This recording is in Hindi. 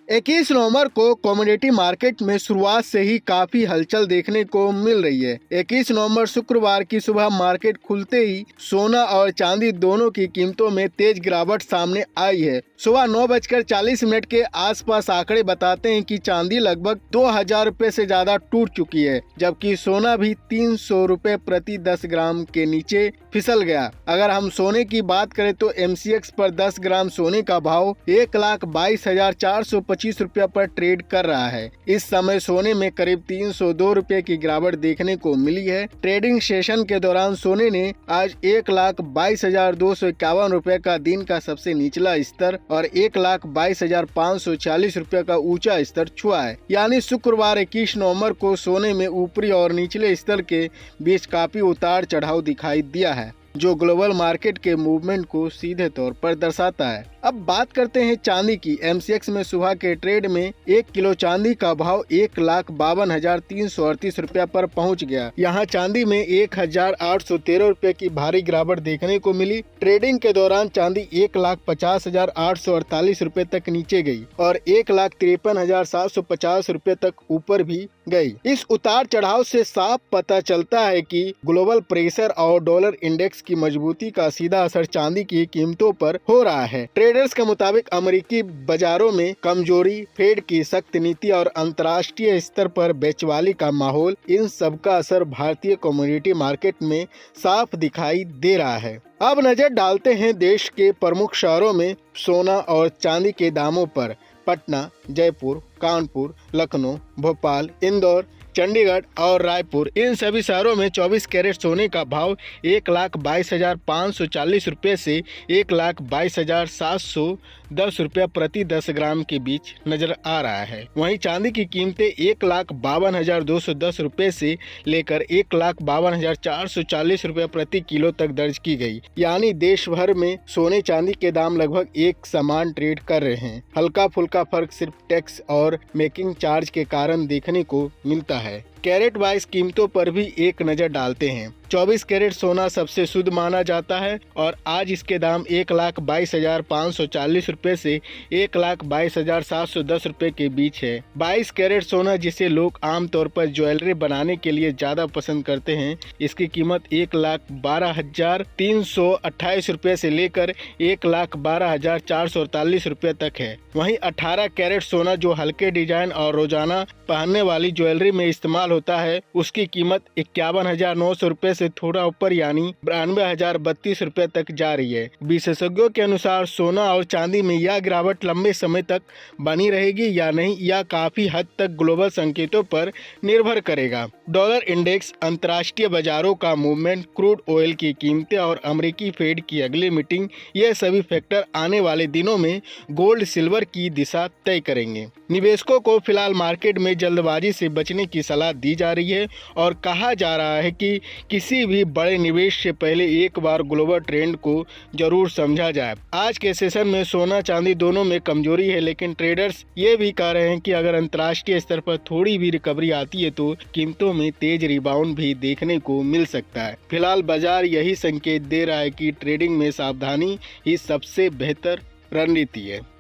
21 नवंबर को कमोडिटी मार्केट में शुरुआत से ही काफी हलचल देखने को मिल रही है। 21 नवंबर शुक्रवार की सुबह मार्केट खुलते ही सोना और चांदी दोनों की कीमतों में तेज गिरावट सामने आई है। सुबह 9:40 के आसपास आंकड़े बताते हैं कि चांदी लगभग 2000 रुपए से ज्यादा टूट चुकी है, जबकि सोना भी 300 रुपए प्रति 10 ग्राम के नीचे फिसल गया। अगर हम सोने की बात करें तो MCX पर 10 ग्राम सोने का भाव 1,22,425 रुपया पर ट्रेड कर रहा है। इस समय सोने में करीब 302 रुपये की गिरावट देखने को मिली है। ट्रेडिंग सेशन के दौरान सोने ने आज 1,22,251 रुपये का दिन का सबसे निचला स्तर और 1,22,540 रुपये का ऊंचा स्तर छुआ है। यानी शुक्रवार 21 नवंबर को सोने में ऊपरी और निचले स्तर के बीच काफी उतार चढ़ाव दिखाई दिया है, जो ग्लोबल मार्केट के मूवमेंट को सीधे तौर पर दर्शाता है। अब बात करते हैं चांदी की। MCX में सुबह के ट्रेड में 1 किलो चांदी का भाव 1,52,338 रुपया पर पहुंच गया। यहां चांदी में 1,813 रुपये की भारी गिरावट देखने को मिली। ट्रेडिंग के दौरान चांदी 1,50,848 रुपये तक नीचे गई और 1,53,750 रुपये तक ऊपर भी गई। इस उतार चढ़ाव से साफ पता चलता है कि ग्लोबल प्रेशर और डॉलर इंडेक्स की मजबूती का सीधा असर चांदी की कीमतों पर हो रहा है। ट्रेडर्स के मुताबिक अमेरिकी बाजारों में कमजोरी, फेड की सख्त नीति और अंतर्राष्ट्रीय स्तर पर बेचवाली का माहौल, इन सब का असर भारतीय कमोडिटी मार्केट में साफ दिखाई दे रहा है। अब नजर डालते हैं देश के प्रमुख शहरों में सोना और चांदी के दामों पर। पटना, जयपुर, कानपुर, लखनऊ, भोपाल, इंदौर, चंडीगढ़ और रायपुर, इन सभी शहरों में 24 कैरेट सोने का भाव 1,22,540 रुपये से 1,22,710 रुपया प्रति 10 ग्राम के बीच नजर आ रहा है। वहीं चांदी की कीमतें 1,52,210 रुपये से लेकर 1,52,440 रुपये प्रति किलो तक दर्ज की गई। यानी देश भर में सोने चांदी के दाम लगभग एक समान ट्रेड कर रहे हैं। हल्का फुल्का फर्क सिर्फ टैक्स और मेकिंग चार्ज के कारण देखने को मिलता है। कैरेट वाइज कीमतों पर भी एक नजर डालते हैं। 24 कैरेट सोना सबसे शुद्ध माना जाता है और आज इसके दाम 1,22,540 रुपये से 1,22,710 रुपये के बीच है। 22 कैरेट सोना, जिसे लोग आमतौर पर ज्वेलरी बनाने के लिए ज्यादा पसंद करते हैं, इसकी कीमत 1,12,328 रुपये से लेकर 1,12,448 रुपये तक है। वहीं 18 कैरेट सोना, जो हल्के डिजाइन और रोजाना पहनने वाली ज्वेलरी में इस्तेमाल होता है, उसकी कीमत 51,900 रुपये से थोड़ा ऊपर यानी 92,032 रुपये तक जा रही है। विशेषज्ञों के अनुसार सोना और चांदी में यह गिरावट लंबे समय तक बनी रहेगी या नहीं, यह काफी हद तक ग्लोबल संकेतों पर निर्भर करेगा। डॉलर इंडेक्स, अंतर्राष्ट्रीय बाजारों का मूवमेंट, क्रूड ऑयल की कीमतें और अमेरिकी फेड की अगली मीटिंग, ये सभी फैक्टर आने वाले दिनों में गोल्ड सिल्वर की दिशा तय करेंगे। निवेशकों को फिलहाल मार्केट में जल्दबाजी से बचने की सलाह दी जा रही है और कहा जा रहा है कि किसी भी बड़े निवेश से पहले एक बार ग्लोबल ट्रेंड को जरूर समझा जाए। आज के सेशन में सोना चांदी दोनों में कमजोरी है, लेकिन ट्रेडर्स ये भी कह रहे हैं कि अगर अंतर्राष्ट्रीय स्तर पर थोड़ी भी रिकवरी आती है तो कीमतों में तेज रिबाउंड भी देखने को मिल सकता है। फिलहाल बाजार यही संकेत दे रहा है कि ट्रेडिंग में सावधानी ही सबसे बेहतर रणनीति है।